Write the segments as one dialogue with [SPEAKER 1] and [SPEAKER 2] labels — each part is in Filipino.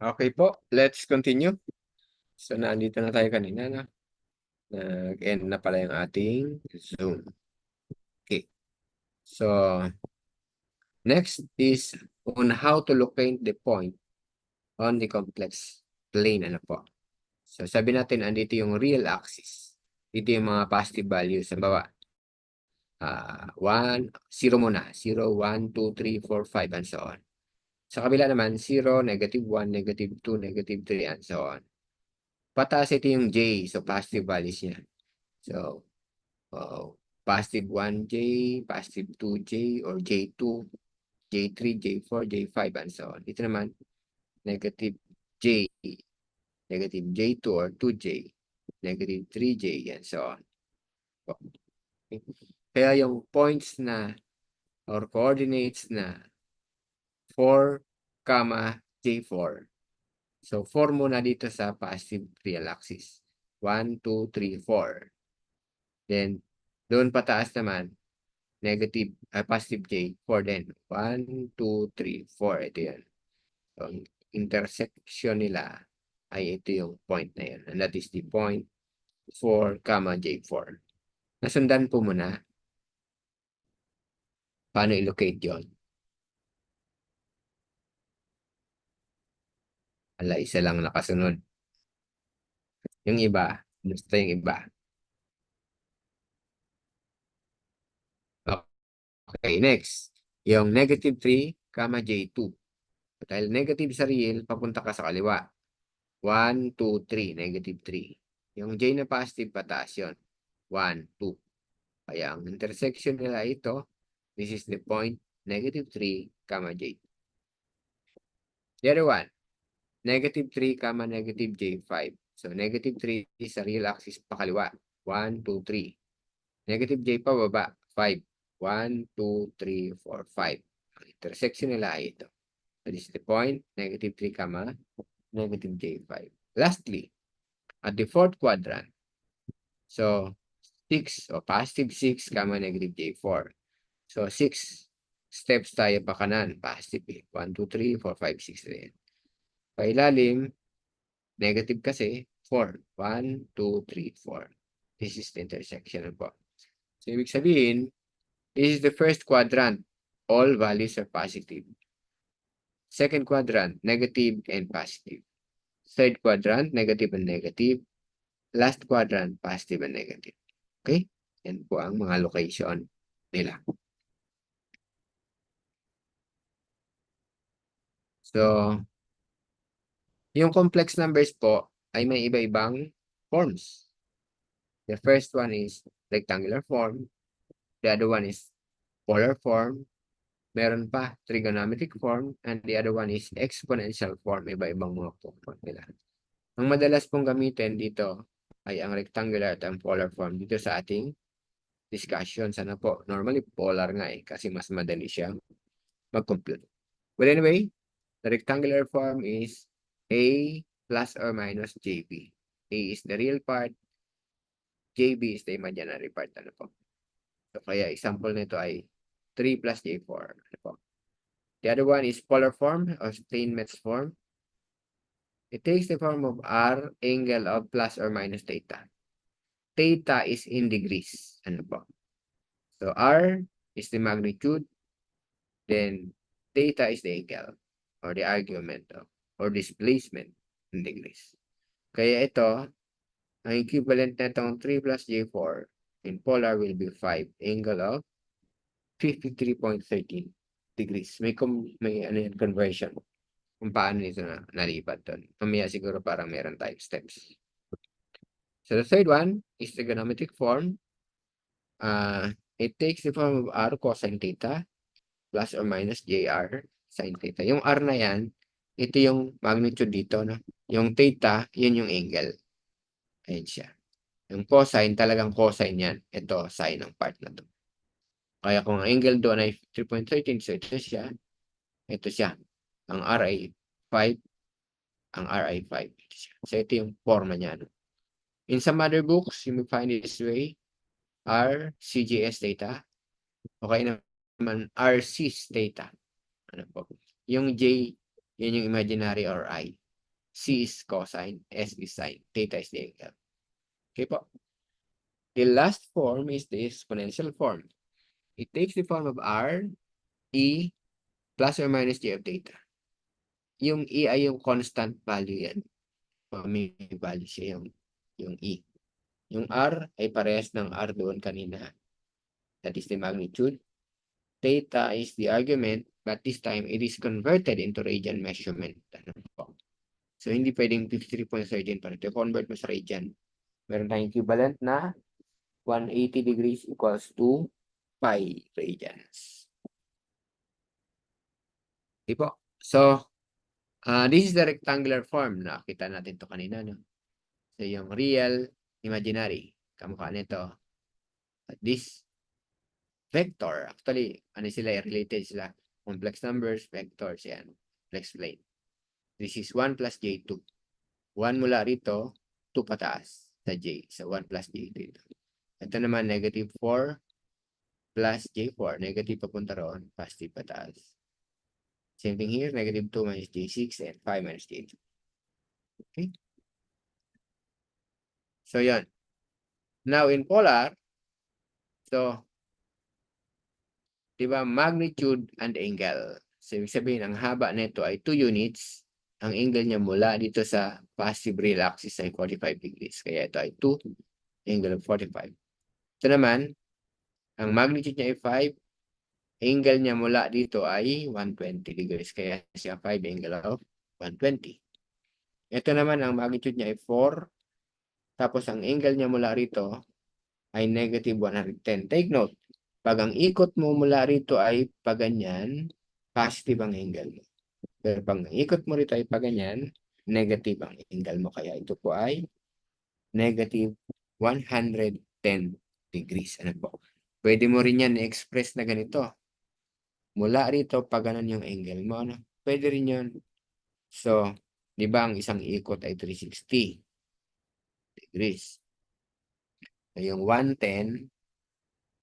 [SPEAKER 1] Okay po, let's continue. So, nandito na tayo kanina, no? Nag-end na pala yung ating Zoom. Okay. So, next is on how to locate the point on the complex plane. Ano po? So, sabi natin, andito yung real axis. Dito yung mga positive values. Halimbawa, 0 muna. 0, 1, 2, 3, 4, 5, and so on. Sa kabila naman, 0, negative 1, negative 2, negative 3, and so on. Pataas ito yung J, so positive values niya. So, positive 1J, positive 2J, or J2, J3, J4, J5, and so on. Ito naman, negative J, negative J2 or 2J, negative 3J, and so on. Okay. Kaya yung points na or coordinates na 4, J4. So, 4 muna dito sa positive real axis. 1, 2, 3, 4. Then, doon pataas naman, negative, positive J, 4 din. 1, 2, 3, 4. Ito yan. So, ang intersection nila ay ito yung point na yan. And that is the point 4, J4. Nasundan po muna. Paano i-locate yun? Ala, isa lang nakasunod. Yung iba, gusto yung iba. Okay, next. Yung negative 3, J2. Dahil negative sa real, papunta ka sa kaliwa. 1, 2, 3, negative 3. Yung J na positive, pataas yun. 1, 2. Kaya ang intersection nila ito, this is the point, negative 3, J. The other one, negative 3, negative J5. So, negative 3 sa real axis pakaliwa. 1, 2, 3. Negative J pa baba. 5. 1, 2, 3, 4, 5. Ang intersection nila ay ito. So, this is the point, negative 3, negative J5. Lastly, at the fourth quadrant, so 6 o positive 6, negative J4. So 6 steps tayo pa kanan, positive 1, 2, 3, 4, 5, 6 rin. Pailalim, negative kasi 4. 1, 2, 3, 4. This is the intersection po. So ibig sabihin, this is the first quadrant. All values are positive. Second quadrant, negative and positive. Third quadrant, negative and negative. Last quadrant, positive and negative. Okay? Yan po ang mga location nila. So, yung complex numbers po ay may iba-ibang forms. The first one is rectangular form. The other one is polar form. Meron pa trigonometric form. And the other one is exponential form. Iba-ibang mga form nila. Ang madalas pong gamitin dito ay ang rectangular at ang polar form dito sa ating discussion. Sana po. Normally, polar nga kasi mas madali siyang mag-compute. But anyway, the rectangular form is A plus or minus JB. A is the real part. JB is the imaginary part. Ano po? So, kaya example nito ay 3 plus J4. Ano po? The other one is polar form or Steinmetz form. It takes the form of R angle of plus or minus theta. Theta is in degrees. Ano po? So, R is the magnitude. Then, theta is the angle or the argument or displacement in degrees. Kaya ito, ang equivalent na itong 3 plus J4 in polar will be 5. Angle of 53.13 degrees. May conversion kung paano ito nalipat doon. Mamaya siguro parang meron tayong steps. So the third one is trigonometric form. It takes the form of R cosine theta plus or minus JR sin theta. Yung R na yan, ito yung magnitude dito. No? Yung theta, yun yung angle. Ayan siya. Yung cosine, talagang cosine yan. Ito, sine ng part na to. Kaya kung ang angle doon ay 3.13, so ito siya. Ito siya. Ang R ay 5. Ang R ay 5. So ito yung forma niya. No? In some other books, you may find it this way. R, CGS theta. Okay naman, RC theta. Ano po? Yung J, yun yung imaginary or I. C is cosine, S is sine, theta is the angle. Okay po. The last form is the exponential form. It takes the form of R, E, plus or minus J of theta. Yung E ay yung constant value yan. May value siya yung E. Yung R ay parehas ng R doon kanina. That is the magnitude. Theta is the argument, but this time it is converted into radian measurement. So, hindi pwedeng 53.13 para ito. Convert mo sa radian. Meron tayong equivalent na 180 degrees equals to pi radians. Okay po. So, this is the rectangular form na kita natin to kanina. No? So, yung real, imaginary. Kamukha nito. This vector, actually, ano sila, related sila. Complex numbers, vectors, yan. Let's explain. This is 1 plus J2. 1 mula rito, 2 pataas sa J. So, 1 plus J dito. Ito naman, negative 4 plus J4. Negative papunta roon, positive pataas. Same thing here, negative 2 minus J6 and 5 minus J2. Okay? So, yan. Now, in polar, so, diba, magnitude and angle. So, ibig sabihin, ang haba nito ay 2 units. Ang angle niya mula dito sa positive real axis ay 45 degrees. Kaya ito ay 2, angle of 45. Ito naman, ang magnitude niya ay 5, angle niya mula dito ay 120 degrees. Kaya siya 5 angle of 120. Ito naman, ang magnitude niya ay 4. Tapos, ang angle niya mula rito ay negative 110. Take note, pag ang ikot mo mula rito ay paganyan, positive ang angle mo. Pero pag ang ikot mo rito ay paganyan, negative ang angle mo. Kaya ito po ay negative 110 degrees. Ano po? Pwede mo rin yan i-express na ganito. Mula rito, pag ganun yung angle mo. Ano? Pwede rin yun. So, di ba ang isang ikot ay 360 degrees. So, yung 110,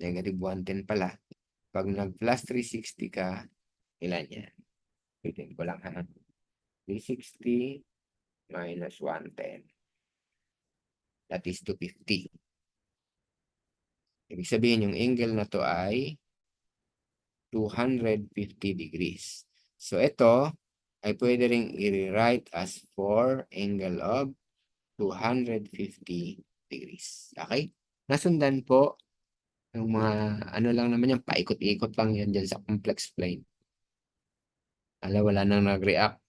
[SPEAKER 1] negative 110 pala. Pag nag-plus 360 ka, ilan yan? Pitin ko lang ha. 360 minus 110. That is 250. Ibig sabihin, yung angle na to ay 250 degrees. So, ito ay pwede rin i-rewrite as 4 angle of 250 degrees. Okay? Nasundan po yung mga ano lang naman yan, paikot-ikot lang yan dyan sa complex plane. Wala nang nag-react.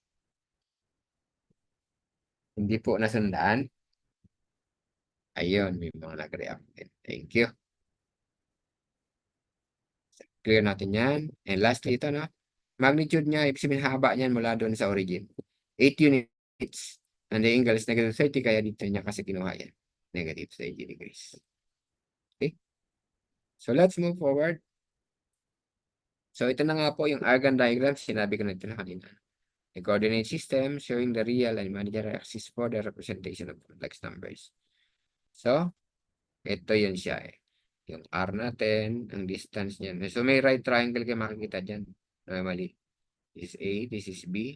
[SPEAKER 1] Hindi po nasundaan. Ayun, may mga nag-react. Thank you. Clear natin yan. And lastly, ito na. Magnitude niya, ibig sabihin haba niyan mula doon sa origin. 8 units. And the angle is negative 30, kaya dito niya kasi kinuha yan. Negative 30 degrees. Okay? So, let's move forward. So, ito na nga po yung Argand diagram. Sinabi ko na ito na kanina. A coordinate system showing the real and imaginary axis for the representation of complex numbers. So, ito yun siya eh. Yung R natin, ang distance niyan. So, may right triangle kayo makikita dyan. Normally. This is A, this is B.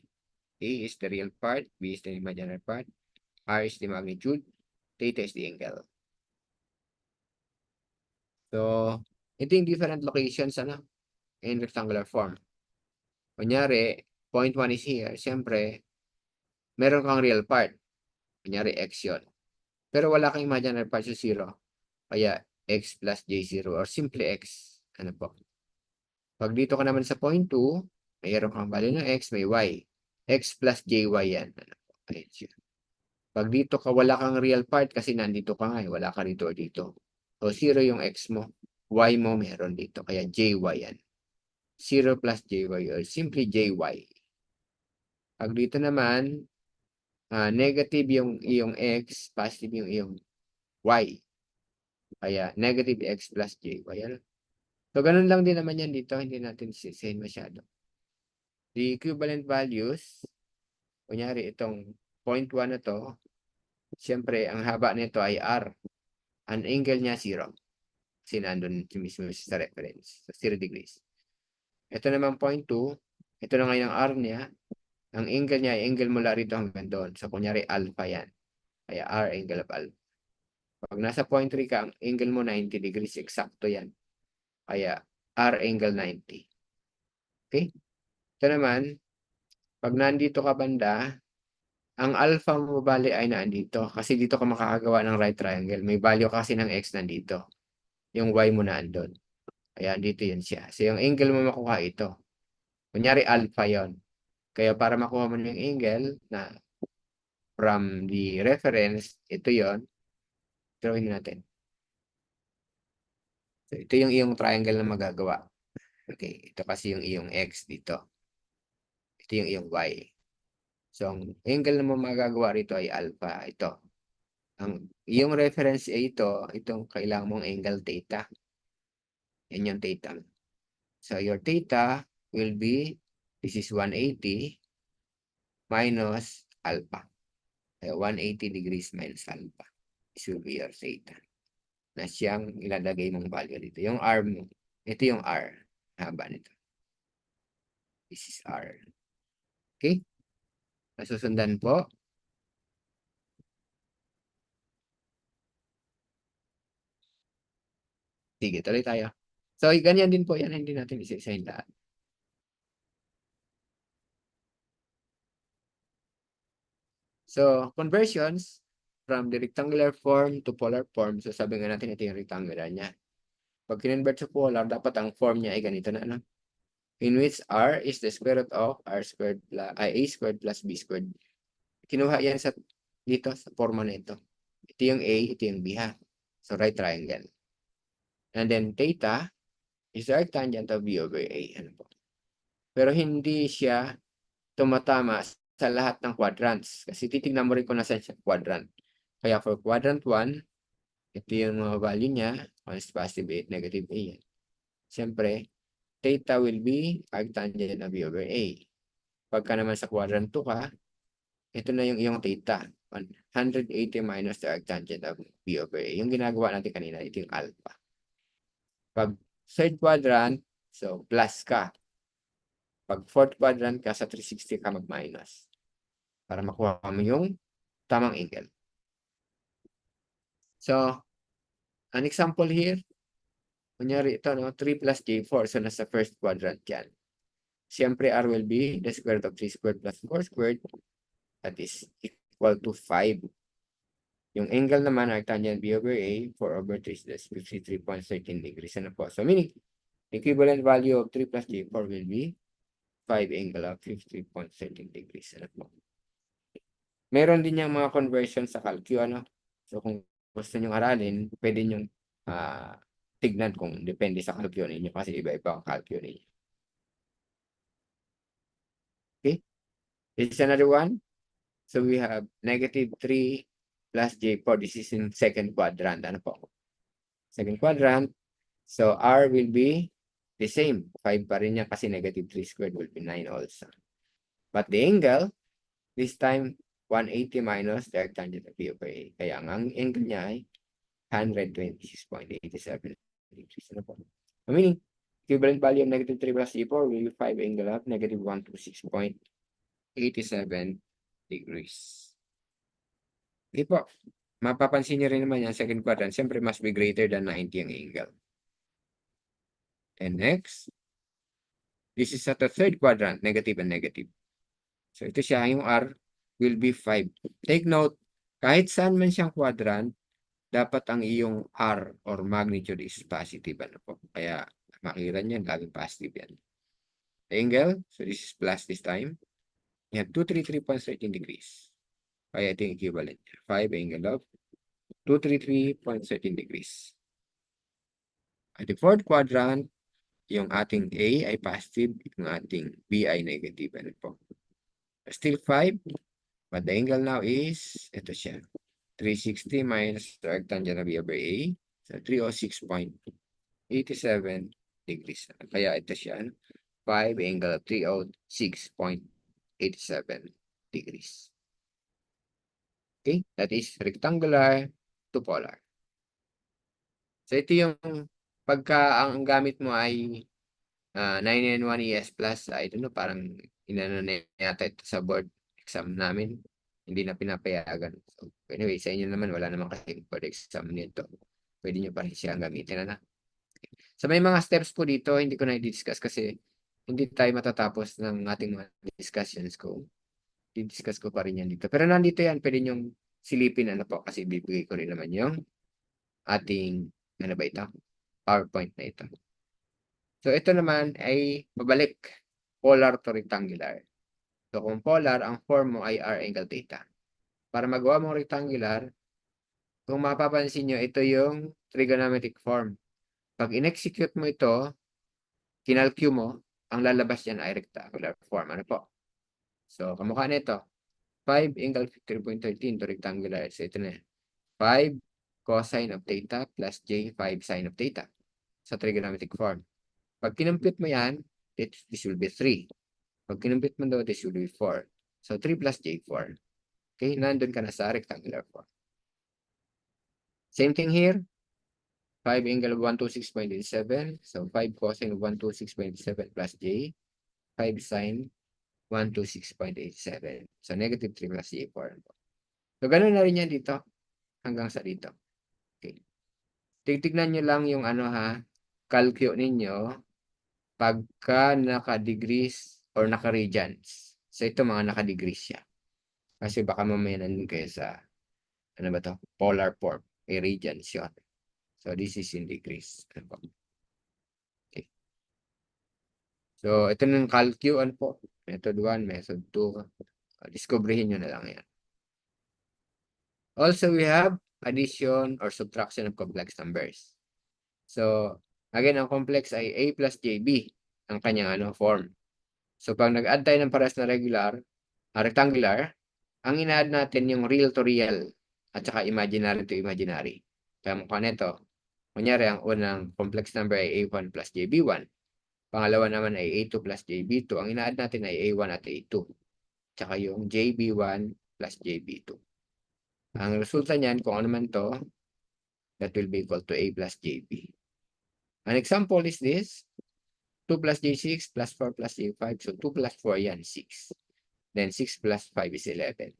[SPEAKER 1] A is the real part, B is the imaginary part, R is the magnitude, theta is the angle. So, ito yung different locations in rectangular form. Kunyari, point 1 is here. Siyempre, meron kang real part. Kunyari, x yun. Pero wala kang imaginary part sa 0. Kaya, x plus j0 or simple x. Ano po? Pag dito ka naman sa point 2, mayroon kang value ng x, may y. X plus jy yan. Ano po? Ayun siya. Pag dito ka, wala kang real part kasi nandito ka nga, wala ka dito o dito. So, 0 yung x mo. Y mo meron dito. Kaya jy yan. 0 plus jy or simply jy. Pag dito naman, negative yung iyong x, positive yung iyong y. Kaya negative x plus jy. So, ganun lang din naman yan dito. Hindi natin sisihin masyado. The equivalent values, kunyari itong point 1 na to, siyempre, ang haba nito ay r. Ang angle niya 0. Kasi nandun mismo sa reference. So, 0 degrees. Ito naman point 2. Ito na ngayon ang R niya. Ang angle niya ay angle mula rito hanggang doon. So, kunyari, alpha yan. Kaya R angle of alpha. Pag nasa point 3 ka, ang angle mo 90 degrees. Eksakto yan. Kaya R angle 90. Okay? Ito naman, pag nandito ka banda, ang alpha mo bali ay nandito. Kasi dito ka makakagawa ng right triangle. May value kasi ng x nandito. Yung y mo nandun. Kaya dito yun siya. So, yung angle mo makuha ito. Kunyari, alpha yon. Kaya para makuha mo yung angle na from the reference, ito yon. Drawing natin. So, ito yung iyong triangle na magagawa. Okay, ito kasi yung iyong x dito. Ito yung iyong y. So, ang angle na mo magagawa rito ay alpha. Ito. Ang iyong reference ay ito. Itong kailangan mong angle theta. Yan yung theta. So, your theta will be, this is 180 minus alpha. 180 degrees minus alpha. This will be your theta. Na siyang ilalagay mong value dito. Yung R mo. Ito yung R. Haba nito. This is R. Okay? Nasusundan po. Sige, tuloy tayo. So, ganyan din po yan. Hindi natin isa-isahin lahat. So, conversions from the rectangular form to polar form. So, sabi nga natin, ito yung rectangular niya. Pag kinonvert sa polar, dapat ang form niya ay ganito na, ano? In which R is the square root of R squared plus, A squared plus B squared. Kinuha yan sa, dito, sa forma na ito. Ito yung A, ito yung B, ha? So, right triangle. And then, theta is the arctangent of B over A. Ano po? Pero hindi siya tumatama sa lahat ng quadrants. Kasi titignan mo rin kung nasan siya quadrant. Kaya for quadrant 1, ito yung mga value niya. 1 is positive 8, negative A yan. Siyempre, theta will be arctangent of B over A. Pagka naman sa quadrant 2 ka, ito na yung iyong theta. 180 minus the arctangent of B over A. Yung ginagawa natin kanina, ito yung alpha. Pag third quadrant, so plus ka. Pag fourth quadrant ka, sa 360 ka mag-minus. Para makuha mo yung tamang angle. So, an example here, kunyari ito, no? 3 plus J4. So, nasa first quadrant yan. Siyempre, R will be the square root of 3 squared plus 4 squared. That is equal to 5. Yung angle naman, arctangent B over A, 4 over 3 is 53.13 degrees. Ano po? So, meaning, equivalent value of 3 plus J4 will be 5 angle of 50.13 degrees. Ano po? Meron din yung mga conversion sa calcu, ano? So, kung gusto nyo aralin, pwede nyo tignan kung depende sa calcu ninyo kasi iba-iba ang calcu ninyo. Okay? This is another one. So, we have negative 3 plus J4. This is in second quadrant. Ano po? Second quadrant. So, R will be the same. 5 pa rin niya kasi negative 3 squared will be 9 also. But the angle, this time, 180 minus the arctangent of B over A. Kaya ang angle niya ay 126.87 degrees. Ano po? Meaning, equivalent value of negative 3 plus J4 will be 5 angle of negative 126.87 degrees. Okay po. Mapapansin niyo rin naman yan, second quadrant, siyempre must be greater than 90 ang angle. And next, this is at the third quadrant, negative and negative. So ito siya, yung R will be 5. Take note, kahit saan man siyang quadrant, dapat ang iyong R or magnitude is positive. Ano po? Kaya makikita niyan, laging positive yan. The angle, so this is plus this time. You have 233.13 degrees. Kaya ito yung equivalent. 5 angle of 233.13 degrees. At the fourth quadrant, yung ating A ay positive, yung ating B ay negative. Ano po? Still 5, but the angle now is, ito siya, 360 minus the arctangent of B over A, so 306.87 degrees. Kaya ito siya, 5 angle of 306.87 degrees. Okay, that is rectangular to polar. So ito yung pagka ang gamit mo ay 9N1 ES plus, I don't know, parang inano na yata ito sa board exam namin. Hindi na pinapayagan. So, anyway, sa inyo naman, wala naman kasi board exam nito. Pwede nyo pa rin siya gamitin na. So, may mga steps po dito, hindi ko na i-discuss kasi hindi tayo matatapos ng ating mga discussions ko. I-discuss ko pa rin yan dito. Pero nandito yan, pwede nyong silipin, ano po, kasi bibigay ko rin naman yung ating, ano ba ito? PowerPoint na ito. So, ito naman ay babalik polar to rectangular. So, kung polar, ang form mo ay R angle theta. Para magawa mong rectangular, kung mapapansin nyo, ito yung trigonometric form. Pag in-execute mo ito, kinalcue mo, ang lalabas yan ay rectangular form. Ano po? So, kamukha nito. 5 angle 3.13 to rectangular. So, ito na. 5 cosine of theta plus j 5 sine of theta sa trigonometric form. Pag kinumpute mo yan, this will be 3. Pag kinumpute mo daw, this will be 4. So, 3 plus j 4. Okay, nandun ka na sa rectangular form. Same thing here. 5 angle of 126.87. So, 5 cosine of 126.87 plus j. 5 sine 126.87. So, negative 3 plus j 4. So, ganun na rin yan dito. Hanggang sa dito. Okay. Tignan nyo lang yung ano ha, calculate ninyo pagka naka-degrees or naka-radians. So, ito mga naka-degrees siya. Kasi baka mamaya nandun kayo sa, ano ba to? Polar form. May radians yun. So, this is in degrees. Okay. So, ito ng calculate, ano po? Method 1, method 2. Discoveryhin nyo na lang yan. Also, we have addition or subtraction of complex numbers. So, again, ang complex ay A plus JB ang kanyang form. So, pag nag-add tayo ng parehas na rectangular, ang ina-add natin yung real to real at saka imaginary to imaginary. Kaya mukha nito, kunyari, ang unang complex number ay A1 plus JB1. Pangalawa naman ay A2 plus JB2. Ang ina-add natin ay A1 at A2. Tsaka yung JB1 plus JB2. Ang resulta niyan, kung ano man to, that will be equal to A plus JB. An example is this. 2 plus J6 plus 4 plus J5. So, 2 plus 4 yan, 6. Then, 6 plus 5 is 11.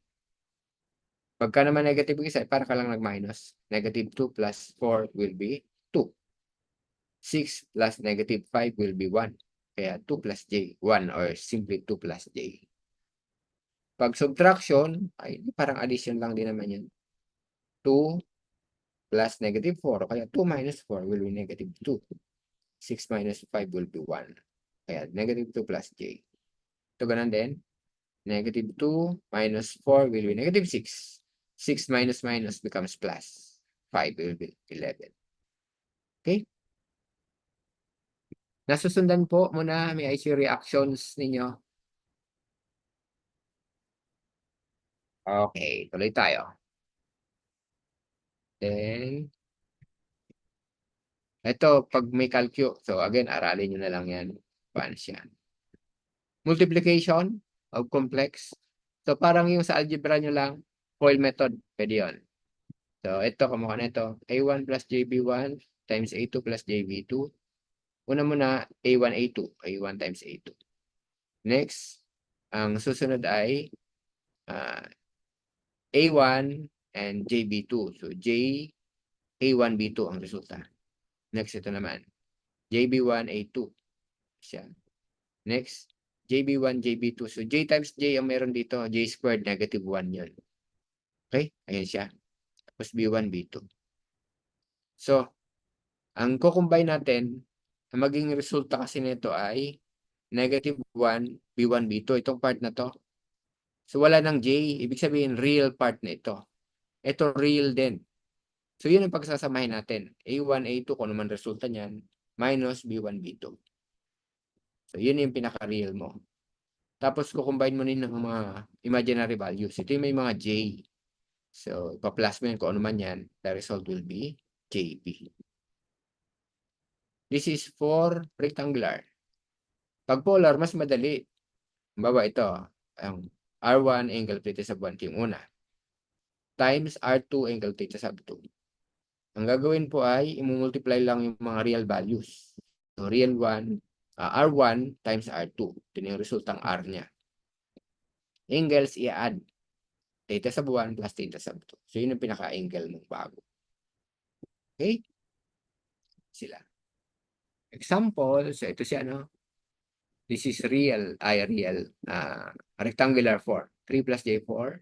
[SPEAKER 1] Pagka naman negative isa, para ka lang nag-minus. Negative 2 plus 4 will be 2. 6 plus negative 5 will be 1. Kaya 2 plus J, 1 or simply 2 plus J. Pag subtraction, ay parang addition lang din naman yan. 2 plus negative 4. Kaya 2 minus 4 will be negative 2. 6 minus 5 will be 1. Kaya negative 2 plus J. Ito ganun din. Negative 2 minus 4 will be negative 6. 6 minus minus becomes plus. 5 will be 11. Okay? Nasusundan po muna. May IC reactions ninyo. Okay. Tuloy tayo. Then, ito, pag may calculate. So, again, aralin nyo na lang yan. Paano siya? Multiplication of complex. So, parang yung sa algebra nyo lang, FOIL method. Pwede yun. So, ito, kamukha na ito. A1 plus JB1 times A2 plus JB2. Una muna, A1, A2. A1 times A2. Next, ang susunod ay A1 and JB2. So, A1, B2 ang resulta. Next, ito naman. JB1, A2. Siya. Next, JB1, JB2. So, J times J ang meron dito. J squared, negative 1 yun. Okay? Ayan siya. Tapos B1, B2. So, ang kukumbine natin, ang maging resulta kasi nito ay negative 1, B1, B2. Itong part na to. So, wala ng J. Ibig sabihin, real part na ito. Ito, real din. So, yun ang pagsasamahin natin. A1, A2, kung naman resulta niyan, minus B1, B2. So, yun yung pinaka-real mo. Tapos, kukombine mo rin ng mga imaginary values. Ito yung may mga J. So, ipa-plus mo yun kung ano man yan. The result will be JB. This is for rectangular. Pag polar, mas madali. Baba ito, ang R1 angle theta sub 1 yung una. Times R2 angle theta sub 2. Ang gagawin po ay i-multiply lang yung mga real values. So, real 1, R1 times R2. Ito yung resultang R niya. angles i-add. Theta sub 1 plus theta sub 2. So, yun ang pinaka-angle mong bago. Okay? Sila. Example, so ito siya, no? This is real rectangular form. 3 plus J4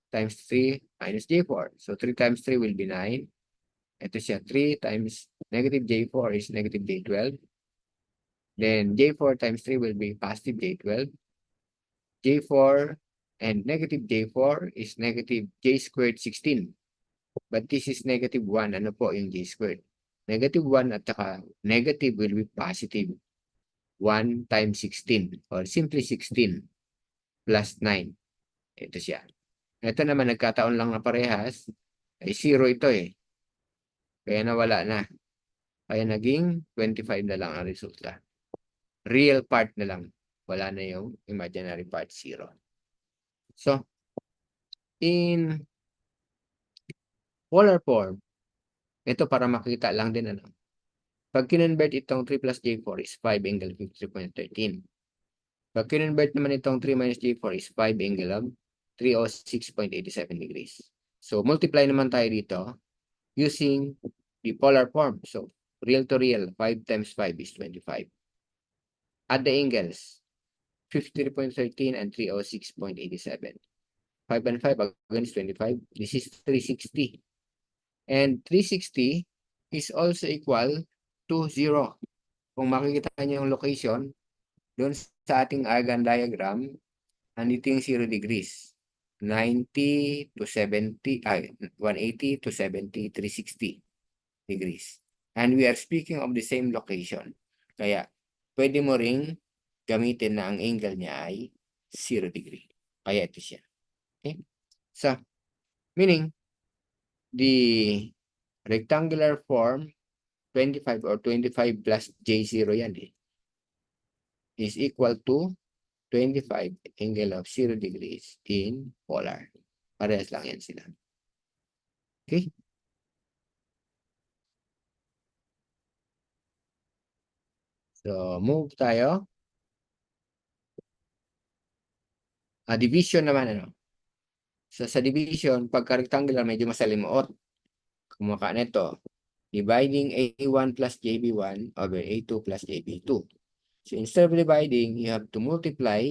[SPEAKER 1] times 3 minus J4. So, 3 times 3 will be 9. Ito siya, 3 times negative J4 is negative J12. Then, J4 times 3 will be positive J12. J4 and negative J4 is negative J squared 16. But this is negative 1. Ano po yung J squared? Negative 1 at saka negative will be positive 1 times 16 or simply 16 plus 9. Ito siya. Ito naman nagkataon lang na parehas. Ay 0 ito eh. Kaya nawala na. Kaya naging 25 na lang ang resulta. Real part na lang. Wala na yung imaginary part 0. So, in polar form, ito para makita lang din ano. Pag kinonvert itong 3 plus J4 is 5 angle of 53.13. Pag kinonvert naman itong 3 minus J4 is 5 angle of 306.87 degrees. So, multiply naman tayo dito using the polar form. So, real to real, 5 times 5 is 25. Add the angles, 53.13 and 306.87. 5 and 5 again is 25. This is 360. And 360 is also equal to 0. Kung makikita niyo yung location, doon sa ating Argand diagram, nandito yung 0 degrees. 90 to 70, 180 to 70, 360 degrees. And we are speaking of the same location. Kaya, pwede mo ring gamitin na ang angle niya ay 0 degree. Kaya ito siya. Okay? So, meaning, the rectangular form, 25 or 25 plus J0 yan eh, is equal to 25 angle of 0 degrees in polar. Parehas lang yan sila. Okay? So, move tayo. Division naman, ano? So, sa division, pagka rectangular, medyo masalimuot. Kumaka nito, dividing A1 plus JB1 over A2 plus JB2. So, instead of dividing, you have to multiply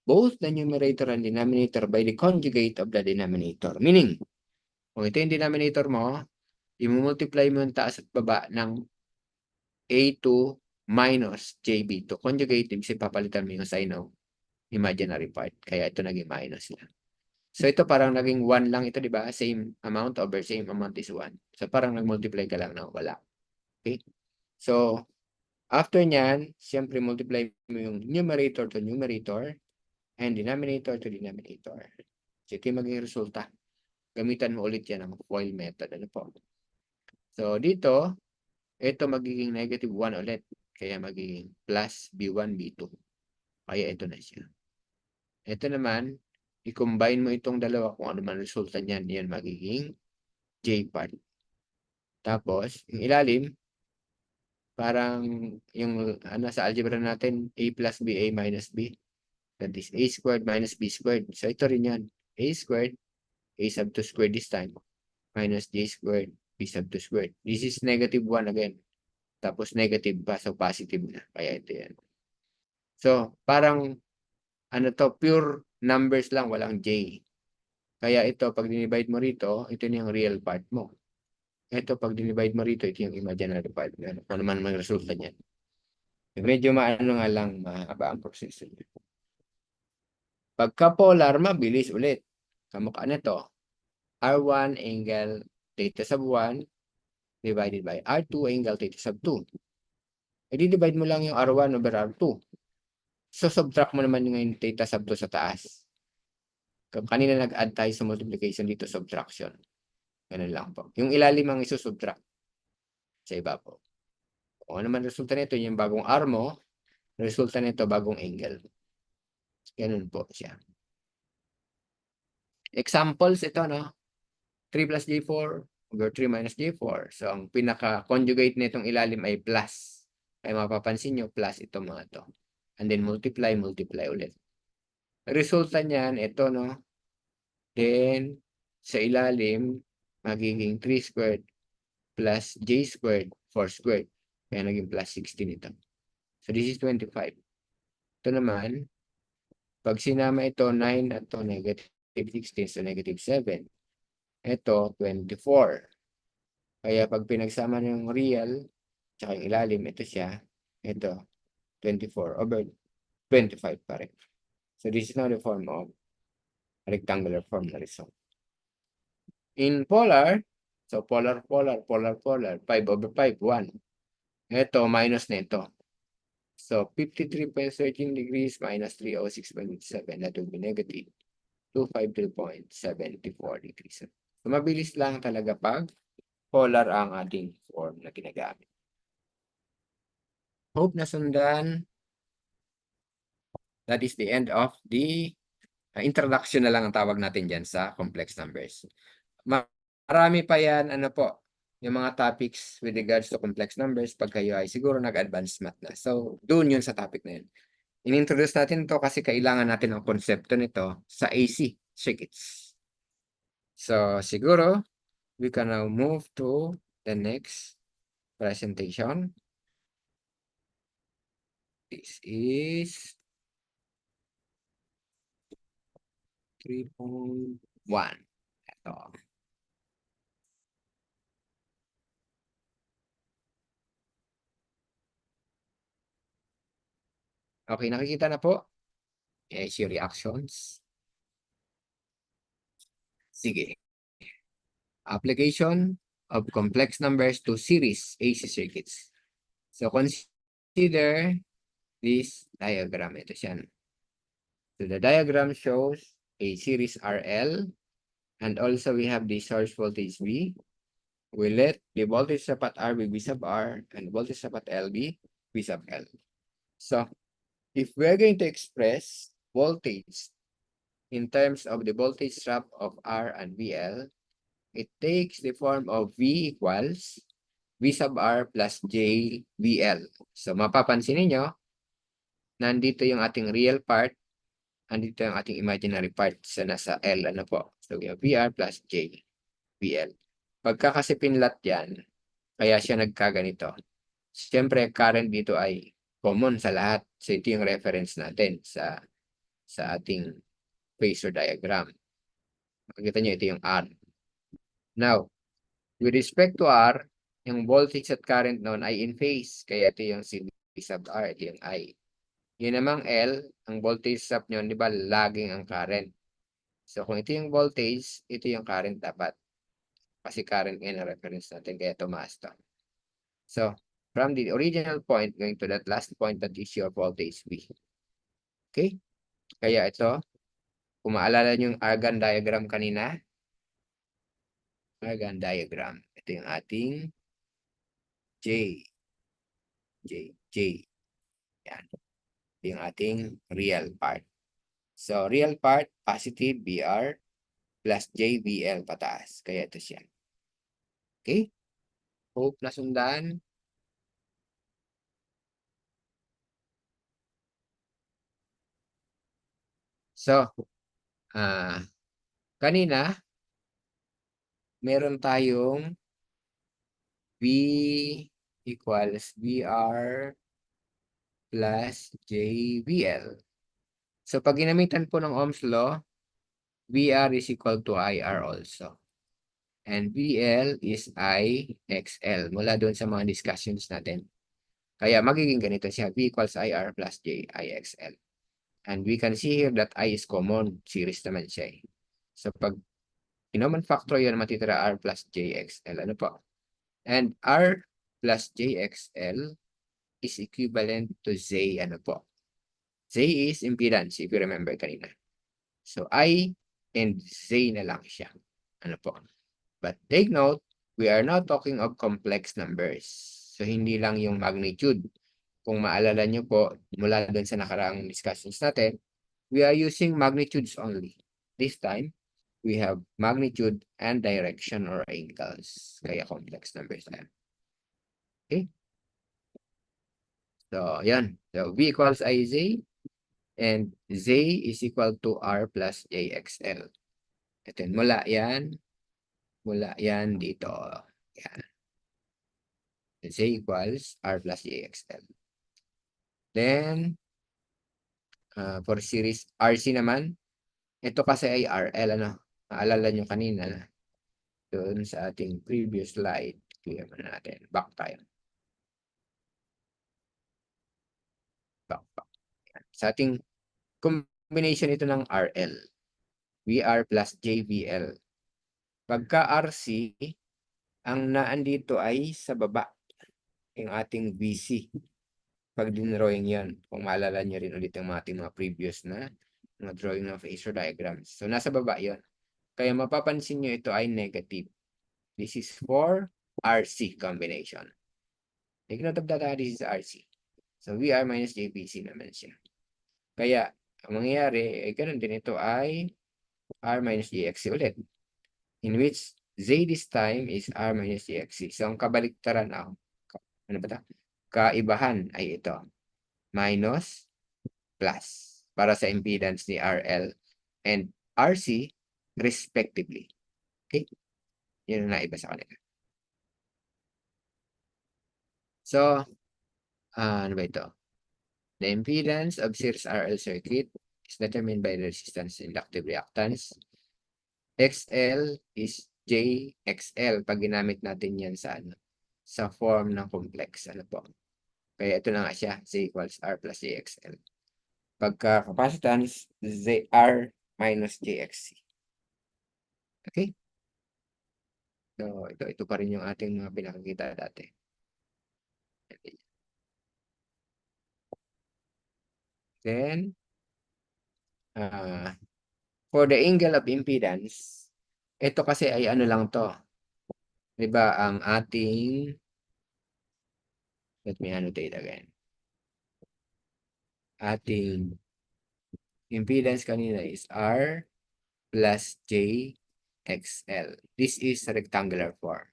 [SPEAKER 1] both the numerator and denominator by the conjugate of the denominator. Meaning, kung ito yung denominator mo, i-multiply mo yung taas at baba ng A2 minus JB2. Conjugate, ibig papalitan mo yung sign of imaginary part. Kaya ito naging minus lang. So ito parang naging 1 lang ito, di ba? Same amount over same amount is 1. So parang nag-multiply ka lang ng wala. Okay? So, after nyan, siyempre multiply mo yung numerator to numerator and denominator to denominator. So ito yung magiging resulta. Gamitan mo ulit yan ng FOIL method. Ano po? So dito, ito magiging negative 1 ulit. Kaya magiging plus B1, B2. Kaya ito na siya. Ito naman, i-combine mo itong dalawa kung ano man resulta niyan. Yan magiging J part. Tapos, yung ilalim, parang yung sa algebra natin, A plus B, A minus B. That is A squared minus B squared. So ito rin yan. A squared, A sub 2 squared this time, minus J squared, B sub 2 squared. This is negative 1 again. Tapos negative pa, so positive na. Kaya ito yan. So, parang, pure numbers lang, walang J. Kaya ito, pag dinivide mo rito, ito yung real part mo. Ito, pag dinivide mo rito, ito yung imaginary part. Ano naman ang resulta niyan. Medyo maano nga lang, mahaba ang proseso niya. Pagka polar, mabilis ulit. Kamukha nito. R1 angle theta sub 1 divided by R2 angle theta sub 2. I-divide mo lang yung R1 over R2. So, subtract mo naman yung theta sub 2 sa taas. Kanina nag-add tayo sa multiplication dito, subtraction. Ganun lang po. Yung ilalim ang isusubtract sa iba po. Kung ano man resulta nito, yung bagong R mo, resulta nito bagong angle. Ganun po siya. Examples, ito, no? 3 plus J4 over 3 minus J4. So, ang pinaka-conjugate nitong ilalim ay plus. Kaya mapapansin nyo, plus ito mga to. And then multiply ulit. Resulta niyan, ito, no? Then, sa ilalim, magiging 3 squared plus j squared, 4 squared. Kaya naging plus 16 ito. So, this is 25. Ito naman, pag sinama ito, 9 at ito, negative 16, so negative 7. Ito, 24. Kaya pag pinagsama ng real, tsaka yung ilalim, ito siya, ito, 24 over 25 pa rin. So, this is now the form of rectangular form na result. In polar, so polar, 5 over 5, 1. Ito, minus nito. So, 53.13 degrees minus 306.7. That will be negative 253.74 degrees. So, mabilis lang talaga pag polar ang ating form na ginagamit. Hope na sundan. That is the end of the introduction na lang ang tawag natin dyan sa complex numbers. Marami pa yan, ano po, yung mga topics with regards to complex numbers pag kayo ay siguro nag-advanced math na. So, doon yun sa topic na yun. In-introduce natin to kasi kailangan natin ang konsepto nito sa AC circuits. So, siguro, we can now move to the next presentation. This is 3.1. Ito. Okay, nakikita na po? Yes, yung reactions. Sige. Application of complex numbers to series AC circuits. So, consider this diagram. Ito siya. So, the diagram shows a series RL and also we have the source voltage V. We let the voltage sub at R be V sub R and voltage sub at L be V sub L. So, if we're going to express voltage in terms of the voltage drop of R and VL, it takes the form of V equals V sub R plus J VL. So, mapapansin niyo nandito yung ating real part, nandito yung ating imaginary part sa nasa L, ano po. So, we have VR plus J VL. Pagka kasi pinlat yan, kaya siya nagkaganito. Siyempre, current dito ay common sa lahat. So, ito yung reference natin sa ating phasor diagram. Makikita nyo, ito yung R. Now, with respect to R, yung voltage at current noon ay in phase. Kaya ito yung C sub R, ito yung I. Yun namang L, ang voltage sub nyo, di ba, laging ang current. So, kung ito yung voltage, ito yung current dapat. Kasi current ngayon ang reference natin, kaya tumaas to. So, from the original point going to that last point, that is your voltage V. Okay? Kaya ito, kung maalala nyo yung argon diagram kanina, argon diagram. Ito yung ating J. Yan. Ito yung ating real part. So, real part, positive BR plus JVL pataas. Kaya ito siya. Okay? Hope nasundan. So, kanina, meron tayong V equals VR plus JVL. So, pag ginamitan po ng Ohm's law, VR is equal to IR also. And VL is IXL mula doon sa mga discussions natin. Kaya magiging ganito siya, V equals IR plus J IXL. And we can see here that I is common, series naman siya. So pag inoman factor yun, matitira R plus JXL. Ano po? And R plus JXL is equivalent to Z. Ano po? Z is impedance, if you remember kanina. So I and Z na lang siya. Ano po? But take note, we are now talking of complex numbers. So, hindi lang yung magnitude. Kung maalala nyo po, mula doon sa nakaraang discussions natin, we are using magnitudes only. This time, we have magnitude and direction or angles. Kaya complex numbers na. Okay? So, yan. So, V equals IZ. And Z is equal to R plus JXL. Ito yun, mula yan dito. Yan. Z equals R plus JXL. Then, for series RC naman, ito kasi ay RL, ano? Maalala nyo kanina na doon sa ating previous slide. Clear mo natin. Back tayo. Back. Sa ating combination ito ng RL. VR plus JVL. Pagka RC, ang naandito ay sa baba. Yung ating VC. Pag dinrawing yan, kung maalala nyo rin ulit yung ating mga previous na mga drawing ng phasor diagrams. So, nasa baba yon. Kaya mapapansin nyo ito ay negative. This is for RC combination. Take note of that, this is RC. So, VR minus JVC naman siya. Kaya, ang mangyayari, ay ganun din ito ay R minus JXC ulit. In which, Z this time is R minus JXC. So, ang kabaliktaran ako. Ano ba ito? Kaibahan ay ito. Minus, plus. Para sa impedance ni RL and RC, respectively. Okay? Yun ang naiba sa kanila. So, ano ba ito? The impedance of series RL circuit is determined by the resistance inductive reactance. XL is JXL pag ginamit natin yan sa ano, sa form ng complex. Ano po? Kaya ito na nga siya, Z equals R plus JXL. Pagka capacitance, ZR minus JXC. Okay? So, ito pa rin yung ating mga pinakikita dati. Then, for the angle of impedance, ito kasi ay ano lang to. Diba, ang ating, let me annotate again. Ating impedance kanina is R plus JXL. This is rectangular form.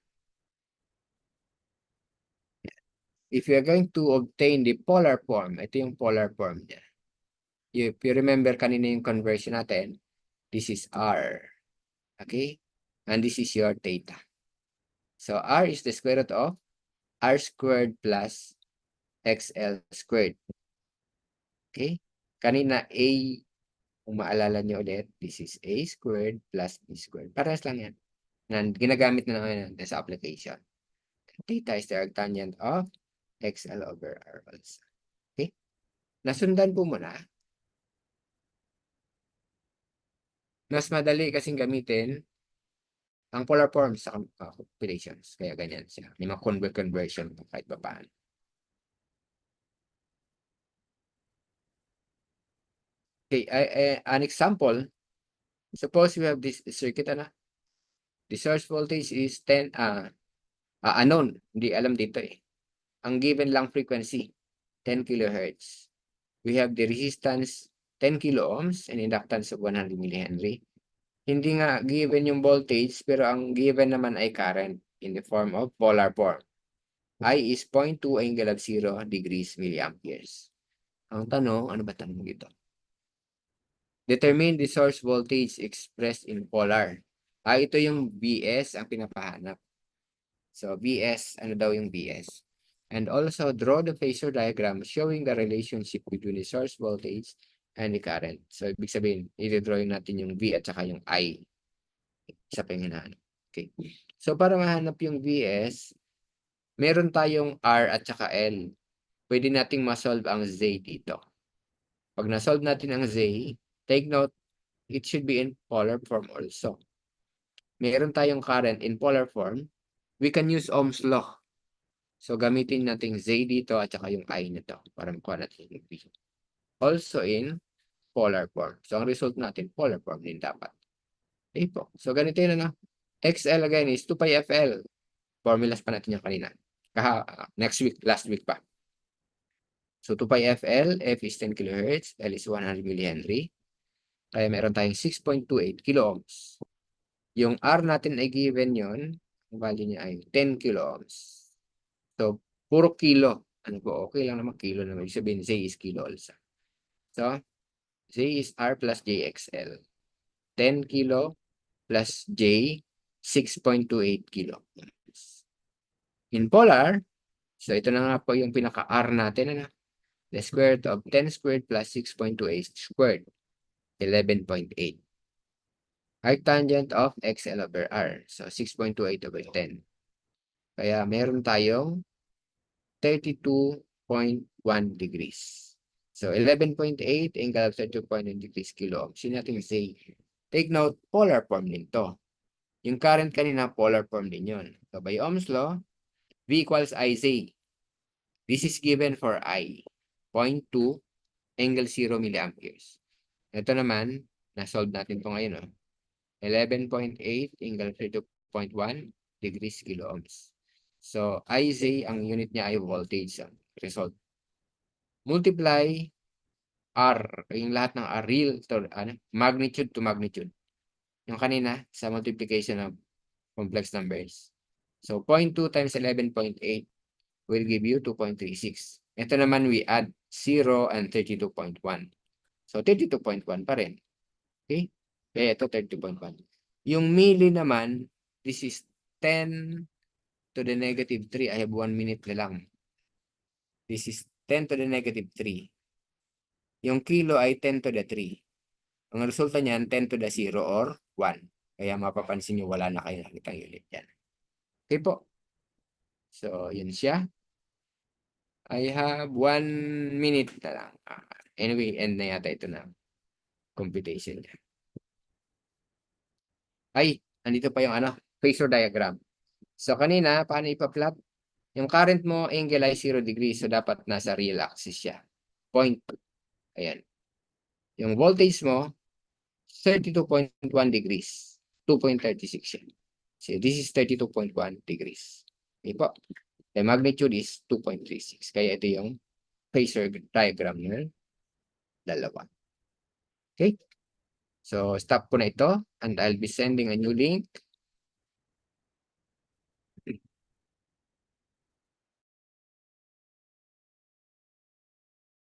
[SPEAKER 1] If you are going to obtain the polar form, ito yung polar form niya. If you remember kanina yung conversion natin, this is R. Okay? And this is your theta. So, R is the square root of R squared plus XL squared. Okay? Kanina, A, kung maalala nyo ulit, this is A squared plus B squared. Parehas lang yan. Ginagamit na ngayon sa application. Theta is the arctangent of XL over R also. Okay? Nasundan po muna. Mas madali kasing gamitin ang polar form sa calculations. Kaya ganyan siya. May mga conversion kahit pa paano. Okay, an example. Suppose we have this circuit, ano? The source voltage is 10, unknown. Hindi alam dito eh. Ang given lang frequency, 10 kilohertz. We have the resistance 10 kilo ohms and inductance of 100 millihenry. Hindi nga given yung voltage, pero ang given naman ay current in the form of polar form. I is 0.2 angle of 0 degrees milliamperes. Ang tanong, ano ba tanong dito? Determine the source voltage expressed in polar. Ito yung VS ang pinapahanap. So, VS, ano daw yung VS? And also, draw the phasor diagram showing the relationship between the source voltage and the current. So, ibig sabihin, i-draw natin yung V at saka yung I. Isa pa yung hinahanap. Okay. So, para mahanap yung VS, meron tayong R at saka L. Pwede nating masolve ang Z dito. Pag na-solve natin ang Z, take note, it should be in polar form also. Meron tayong current in polar form. We can use Ohm's law. So, gamitin natin Z dito at saka yung I nito para makuha natin yung V. Also in polar form. So, ang result natin, polar form din dapat. Okay po. So, ganito yun, ano? XL again is 2 pi FL. Formulas pa natin yung kanina. Next week, last week pa. So, 2 pi FL, F is 10 kHz, L is 100 millihenry. Kaya meron tayong 6.28 kilo ohms. Yung R natin ay given yon, ang value niya ay 10 kilo ohms. So, puro kilo. Ano po, okay lang naman kilo naman. Ibig sabihin, Z is kilo also. So, Z is R plus JXL. 10 kilo plus J, 6.28 kilo. In polar, so ito na nga po yung pinaka-R natin. Ano? The square root of 10 squared plus 6.28 squared, 11.8. Arctangent of XL over R. So, 6.28 over 10. Kaya meron tayong 32.1 degrees. So, 11.8 angle of 32.1 degrees kilo. Sino natin say? Take note, polar form din to. Yung current kanina, polar form din yun. So, by Ohm's law, V equals IZ. This is given for I. 0.2 angle 0 milliamperes. Ito naman, na-solve natin ito ngayon. 11.8 angle 32.1 degrees kilo ohms. So, IZ, ang unit niya ay voltage. Result. Multiply R, yung lahat ng R, real to, magnitude to magnitude. Yung kanina, sa multiplication of complex numbers. So, 0.2 times 11.8 will give you 2.36. Ito naman, we add 0 and 32.1. So, 32.1 pa rin. Okay? Kaya ito, 32.1. Yung milli naman, this is 10 to the negative 3. I have 1 minute na lang. This is 10 to the negative 3. Yung kilo ay 10 to the 3. Ang resulta niyan, 10 to the 0 or 1. Kaya mapapansin nyo, wala na kayo nakitang unit yan. Okay po. So, yun siya. I have 1 minute na lang. Anyway, end na yata ito na computation niya. Ay, andito pa yung phasor diagram. So, kanina, paano ipa-plot? Yung current mo, angle ay 0 degrees. So, dapat nasa real axis siya. Point. Ayan. Yung voltage mo, 32.1 degrees. 2.36 yan. So, this is 32.1 degrees. Okay po. The magnitude is 2.36. Kaya ito yung phasor diagram ng dalawa. Okay? So, stop ko na ito and I'll be sending a new link